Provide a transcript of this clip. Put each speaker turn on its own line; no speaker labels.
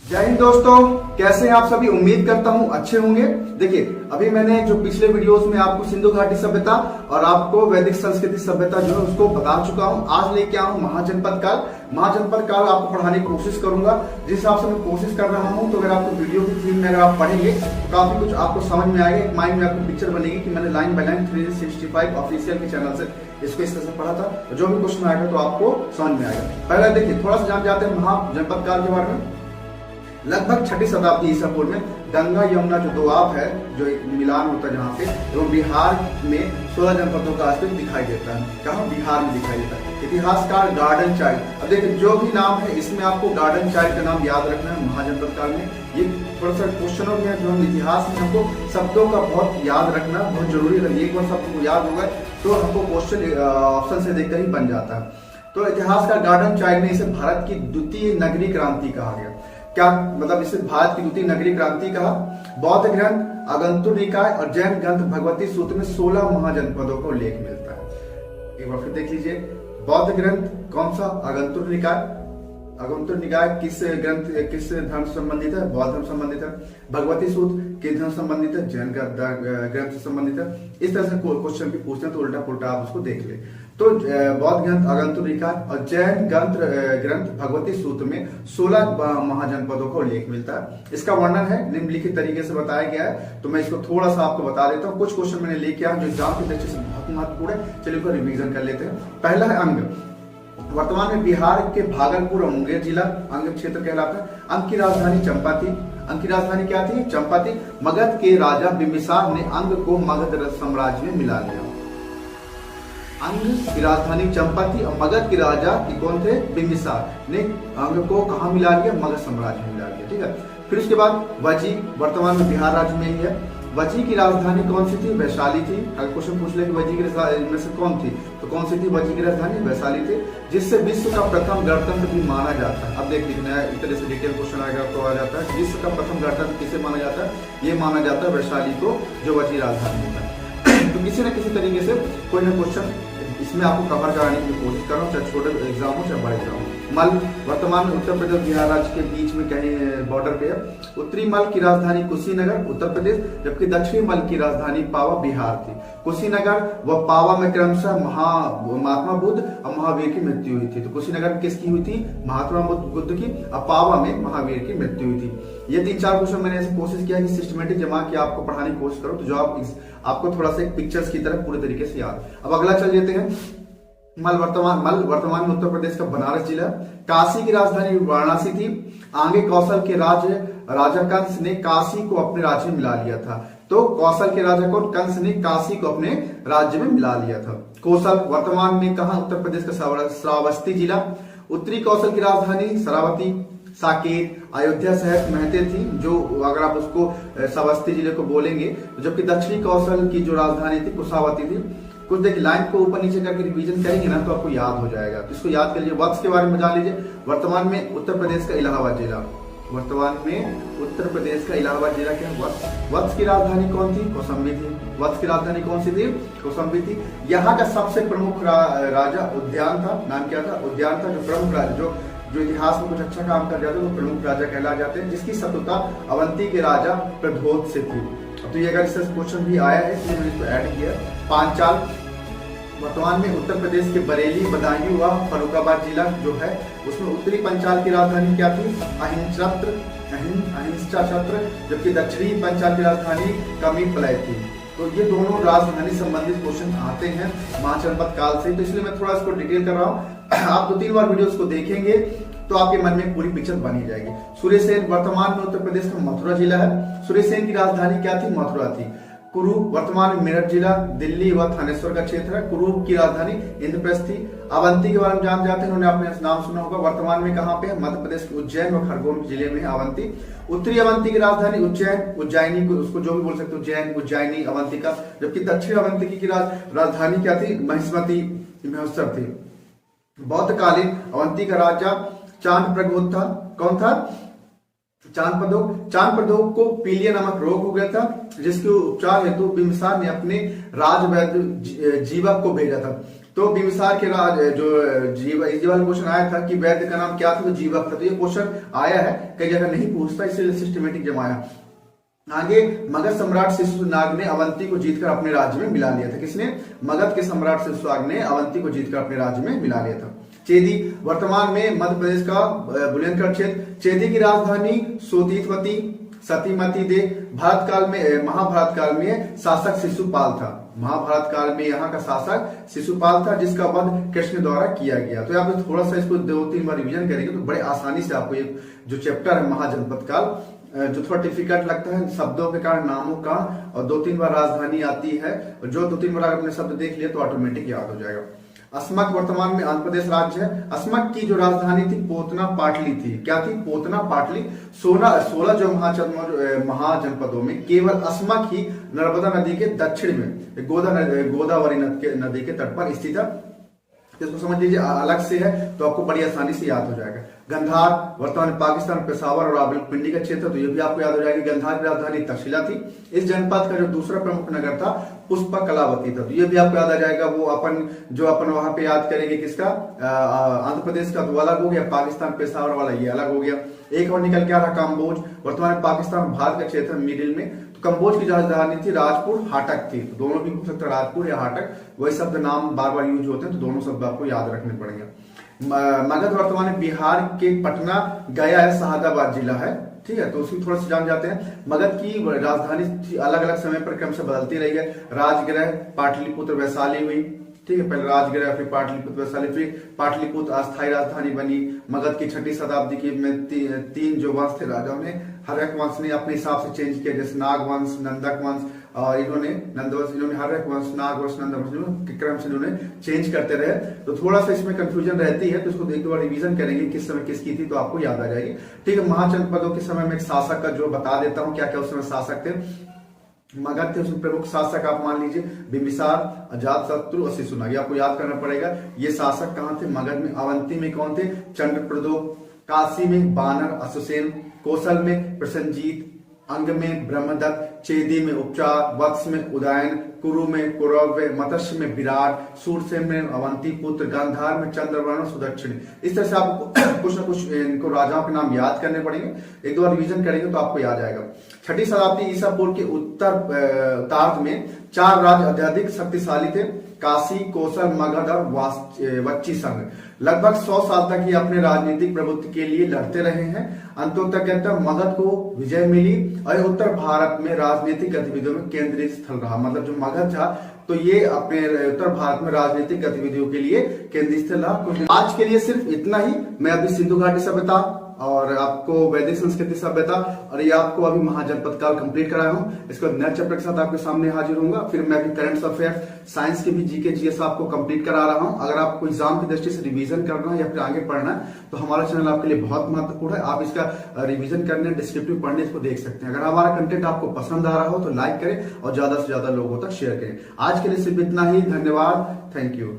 जय हिंद दोस्तों, कैसे हैं आप सभी। उम्मीद करता हूं अच्छे होंगे। देखिए, अभी मैंने जो पिछले वीडियोस में आपको सिंधु घाटी सभ्यता और आपको वैदिक संस्कृति सभ्यता जो है उसको बता चुका हूं। आज लेके आऊं महाजनपद काल। महाजनपद काल आपको पढ़ाने की कोशिश करूंगा। जिस हिसाब से मैं कोशिश कर रहा हूं, तो अगर आपको वीडियो की थीम में अगर आप पढ़ेंगे तो काफी कुछ आपको समझ में आएगा। एक माइंड में आपको पिक्चर बनेगी कि मैंने लाइन बाय लाइन 365 ऑफिशियल के चैनल से इसको इस तरह से पढ़ा था। जो भी क्वेश्चन आएगा तो आपको समझ में आएगा। पहले देखिए, थोड़ा सा जान जाते हैं महाजनपद काल के बारे में। लगभग 6वीं शताब्दी ईसा पूर्व में गंगा यमुना जो दोआब है, जो एक मिलान होता है जहाँ पे, एवं बिहार में 16 जनपदों का अस्तित्व दिखाई देता है। कहाँ? बिहार में दिखाई देता है। इतिहासकार गार्डन चाइल्ड। अब देखिए, जो भी नाम है इसमें आपको गार्डन चाइल्ड का नाम याद रखना है। महाजनपद काल में ये थोड़ा सा क्वेश्चनों में जो हम इतिहास में हमको शब्दों का बहुत याद रखना बहुत जरूरी है। एक बार शब्द को याद होगा तो हमको क्वेश्चन ऑप्शन से देखकर ही बन जाता है। तो इतिहासकार गार्डन चाइल्ड ने इसे भारत की द्वितीय नगरी क्रांति कहा गया। क्या मतलब इसे भारत की द्वितीय नगरी क्रांति कहा? बौद्ध ग्रंथ आगंतुक निकाय और जैन ग्रंथ भगवती सूत्र में 16 महाजनपदों का उल्लेख मिलता है। एक बार फिर देख लीजिए, बौद्ध ग्रंथ कौन सा? आगंतुक निकाय। आगंतुक निकाय किस धर्म से संबंधित है? बौद्ध धर्म संबंधित है। भगवती सूत्र किस धर्म संबंधित है? जैन ग्रंथ से संबंधित है। इस तरह से क्वेश्चन भी पूछते हैं तो उल्टा पुल्टा आप उसको देख ले। तो बौद्ध ग्रंथ आगंतुक निकाय और जैन ग्रंथ भगवती सूत्र में 16 महाजनपदों का उल्लेख मिलता है। इसका वर्णन है निम्नलिखित तरीके से बताया गया है। तो मैं इसको थोड़ा सा आपको बता देता हूँ। कुछ क्वेश्चन मैंने लेके आया जो एग्जाम के दृष्टि से बहुत महत्वपूर्ण है। चलिए उसको रिवीजन कर लेते हैं। पहला है अंग। वर्तमान में बिहार के भागलपुर और मुंगेर जिला अंग क्षेत्र कहलाता है। अंग की राजधानी चंपा थी। अंग की राजधानी क्या थी? चंपा थी। मगध के राजा बिंबिसार ने अंग को मगध साम्राज्य में मिला लिया। अंग की राजधानी चंपा थी और मगध के राजा की कौन थे? बिंबिसार ने अंग को कहा मिला लिया? मगध साम्राज्य में मिला लिया। ठीक है। फिर उसके बाद वजी, वर्तमान में बिहार राज्य में ही है। वजी की राजधानी कौन सी थी? वैशाली थी। अगर क्वेश्चन पूछ ले कि वजी की में से कौन थी, तो कौन सी थी वजी की राजधानी? वैशाली थी, जिससे विश्व का प्रथम गणतंत्र भी माना जाता है। अब देख लिखना है, इस तरह से डिटेल क्वेश्चन आएगा तो आ जाता है। विश्व का प्रथम गणतंत्र किसे माना जाता है? ये माना जाता है वैशाली को, जो वजी राजधानी होता है। तो किसी न किसी तरीके से कोई ना क्वेश्चन इसमें आपको कवर कराने की कोशिश कर रहा हूँ, चाहे छोटे एग्जाम हो चाहे बड़े एग्जाम हो। मल वर्तमान में उत्तर प्रदेश बिहार राज्य के बीच में कहीं बॉर्डर पे है। उत्तरी मल की राजधानी कुशीनगर उत्तर प्रदेश, जबकि दक्षिणी मल की राजधानी पावा बिहार थी। कुशीनगर व पावा में क्रमशः महात्मा बुद्ध और महावीर की मृत्यु हुई थी। तो कुशीनगर में किसकी हुई थी? महात्मा बुद्ध की। और पावा में महावीर की मृत्यु हुई थी। ये 3-4 क्वेश्चन मैंने ऐसे कोशिश किया कि सिस्टमेटिक जमा के आपको पढ़ाने की कोशिश करो, तो जो आपको थोड़ा सा पिक्चर्स की तरह पूरे तरीके से याद। अब अगला चल लेते हैं। मल वर्तमान में उत्तर प्रदेश का बनारस जिला। काशी की राजधानी वाराणसी थी। आगे कौशल के राजा कंस ने काशी को अपने राज्य में मिला लिया था। तो कौशल के राजा कौन? कंस ने काशी को अपने राज्य में मिला लिया था। कौशल वर्तमान में कहा? उत्तर प्रदेश का श्रावस्ती जिला। उत्तरी कौशल की राजधानी शरावती, साकेत, अयोध्या शहर महते थी, जो अगर आप उसको श्रावस्ती जिले को बोलेंगे। जबकि दक्षिणी कौशल की जो राजधानी थी कुशावती थी। कुछ देखिए, लाइन को ऊपर नीचे करके रिवीजन करेंगे ना तो आपको याद हो जाएगा। तो इसको याद कर लीजिए। वत्स के बारे में जान लीजिए। वर्तमान में उत्तर प्रदेश का इलाहाबाद जिला। वर्तमान में उत्तर प्रदेश का इलाहाबाद जिला क्या है? वत्स की राजधानी कौन थी? कौशाम्बी थी। वत्स की राजधानी कौन सी थी? कौशाम्बी थी। यहाँ का सबसे प्रमुख राजा उद्यान था। नाम क्या था? उद्यान था। जो प्रमुख राजा जो इतिहास में कुछ अच्छा काम कर जाते हैं वो प्रमुख राजा कहला जाते हैं, जिसकी शत्रुता अवंती के राजा प्रद्योत से थी। तो ये अगर इससे क्वेश्चन भी आया है इसलिए मैंने इसको ऐड किया। पांचाल वर्तमान में उत्तर प्रदेश के बरेली, बदायूं व फर्रुखाबाद जिला जो है उसमें उत्तरी पंचाल की राजधानी क्या थी? अहिंसा छत्र, जबकि दक्षिणी पंचाल की राजधानी कमीपलय थी। तो ये दोनों राजधानी संबंधित क्वेश्चन आते हैं महाजनपद काल से, तो इसलिए मैं थोड़ा इसको डिटेल कर रहा हूँ। आप 2-3 बार वीडियोस को देखेंगे तो आपके मन में पूरी पिक्चर बनी जाएगी। सूर्यसेन वर्तमान में उत्तर प्रदेश का मथुरा जिला है। सूर्यसेन की राजधानी क्या थी? मथुरा थी। कुरु वर्तमान में मेरठ जिला, दिल्ली व थानेश्वर का क्षेत्र है। कुरु की राजधानी इंद्रप्रस्थ थी। अवंती के बारे में जान जाते हैं, उन्होंने आपने नाम सुना होगा। वर्तमान में कहाँ पे है? मध्य प्रदेश के उज्जैन व खरगोन जिले में है अवंती। उत्तरी अवंती की राजधानी उज्जैनी को उसको जो भी बोल सकते हो, उज्जैन, उज्जैनी, अवंतिका। जबकि दक्षिण अवंती की राजधानी क्या थी? महिष्मती महोत्सव थी। बौद्धकालीन अवंती का राजा चांद था। कौन था? चांद प्रदोग को पीलिया नामक रोग हो गया था, जिसके उपचार हेतु बिंबिसार ने अपने राजवैद्य जीवक को भेजा था। तो बिंबिसार के राज जो ये वाला क्वेश्चन आया था कि वैद्य का नाम क्या था, तो जीवक था। तो ये क्वेश्चन आया है, कई जगह नहीं पूछता, इसलिए सिस्टमेटिक जमाया। आगे मगध सम्राट शिशुनाग ने अवंती को जीतकर अपने राज्य में मिला लिया था। किसने? मगध के सम्राट शिशुनाग ने अवंती को जीतकर अपने राज्य में मिला लिया था। चेदी वर्तमान में मध्य प्रदेश का बुलंदशहर क्षेत्र। चेदी की राजधानी सोतीतवती सतीमती दे। भारत काल में महाभारत काल में शासक शिशुपाल था। महाभारत काल में यहाँ का शासक शिशुपाल था, जिसका वध कृष्ण द्वारा किया गया। तो यहाँ पे थोड़ा सा इसको 2-3 बार रिवीजन करेंगे तो बड़े आसानी से आपको ये जो चैप्टर है महाजनपद काल, जो थोड़ा डिफिकल्ट लगता है शब्दों के कारण, नामों का, और 2-3 बार राजधानी आती है, जो 2-3 बार अपने शब्द देख लिए तो ऑटोमेटिक याद हो जाएगा। अस्मक वर्तमान में आंध्र प्रदेश राज्य है। अस्मक की जो राजधानी थी पोतना पाटली थी। क्या थी? पोतना पाटली। 16 जो महाजनपदों में केवल अस्मक ही नर्मदा नदी के दक्षिण में गोदावरी नदी के तट पर स्थित है। इसको समझ लीजिए, अलग से है तो आपको बड़ी आसानी से याद हो जाएगा। गंधार वर्तमान पाकिस्तान पेशावर और रावलपिंडी का क्षेत्र, तो ये भी आपको याद हो जाएगी। गंधार की राजधानी तक्षशिला थी। इस जनपद का जो दूसरा प्रमुख नगर था पुष्पा कलावती था। तो ये भी आपको याद आ जाएगा। वो अपन वहां पे याद करेंगे किसका? आंध्र प्रदेश का तो अलग हो गया, पाकिस्तान पेशावर वाला ये अलग हो गया। एक और निकल के आ रहा काम्बोज, वर्तमान पाकिस्तान भारत का क्षेत्र मिडिल में। तो कम्बोज की राजधानी थी राजपुर हाटक थी। तो दोनों भी हो सकता है, राजपुर या हाटक, वही शब्द नाम बार बार यूज होते हैं, तो दोनों शब्द आपको याद रखने पड़ेंगे। मगध वर्तमान बिहार के पटना, गया है, शहादाबाद जिला है। ठीक है, तो उसकी थोड़ा सा जान जाते हैं। मगध की राजधानी अलग अलग समय पर क्रम से बदलती रही है। राजगृह, पाटलिपुत्र, वैशाली हुई। ठीक है, पहले राजगृह, फिर पाटलिपुत्र, वैशाली, फिर पाटलिपुत्र अस्थायी राजधानी बनी। मगध की 6ठी शताब्दी की में 3 जो वंश थे राजाओं ने, हर एक वंश ने अपने हिसाब से चेंज किया, जैसे नाग वंश, नंदक वंश, और इन्होंने नंदवंश, इन्होंने हर एक वंश, नाग वंश, नंदवंश के क्रम से इन्होंने चेंज करते रहे। तो थोड़ा सा इसमें कंफ्यूजन रहती है, तो इसको एक दो बार रिवीजन करेंगे किस समय किसकी थी, तो आपको याद आ जाएगी। ठीक है, महाजनपदों के समय में एक शासक का जो बता देता हूँ क्या क्या उस समय शासक थे। मगध थे, उसमें प्रमुख शासक आप मान लीजिए बिंबिसार, अजातशत्रु और शिशुनाग, आपको याद करना पड़ेगा। ये शासक कहाँ थे? मगध में। अवंती में कौन थे? चंद्रप्रदोप। काशी में बानर अश्वसेन। कौशल में प्रसन्नजीत। अंग में ब्रह्मदत्त। चेदी में उपचार। वत्स में उदयन। कुरु में कौरव्य। मत्स्य में विराट। सूरसेन में अवंती पुत्र। गांधार में चंद्रवर्ण सुदक्षिण। इस तरह से आपको कुछ ना कुछ इनको राजाओं के नाम याद करने पड़ेंगे। एक दो बार रिवीजन करेंगे तो आपको याद आएगा। 6ठी शताब्दी ईसा पूर्व के उत्तरार्ध में 4 राज्य अत्यधिक शक्तिशाली थे, काशी, कौशल, मगध और वच्ची संघ। लगभग 100 साल तक ये अपने राजनीतिक प्रभुत्व के लिए लड़ते रहे हैं। अंततः मगध को विजय मिली और उत्तर भारत में राजनीतिक गतिविधियों में केंद्रीय स्थल रहा। मतलब जो मगध था तो ये अपने उत्तर भारत में राजनीतिक गतिविधियों के लिए केंद्रीय स्थल रहा। आज के लिए सिर्फ इतना ही। मैं अभी सिंधु घाटी सभ्यता और आपको वैदिक संस्कृति सभ्यता और ये आपको अभी महाजनपद काल कंप्लीट कराया हूँ। इसको नए चैप्टर के साथ आपके सामने हाजिर होऊंगा। फिर मैं अभी करंट अफेयर, साइंस के भी जीके जीएस आपको कंप्लीट करा रहा हूँ। अगर आपको एग्जाम की दृष्टि से रिवीजन करना है या फिर आगे पढ़ना है तो हमारा चैनल आपके लिए बहुत महत्वपूर्ण है। आप इसका रिवीजन करने, डिस्क्रिप्टिव पढ़ने इसको देख सकते हैं। अगर हमारा कंटेंट आपको पसंद आ रहा हो तो लाइक करें और ज्यादा से ज्यादा लोगों तक शेयर करें। आज के लिए सिर्फ इतना ही। धन्यवाद। Thank you.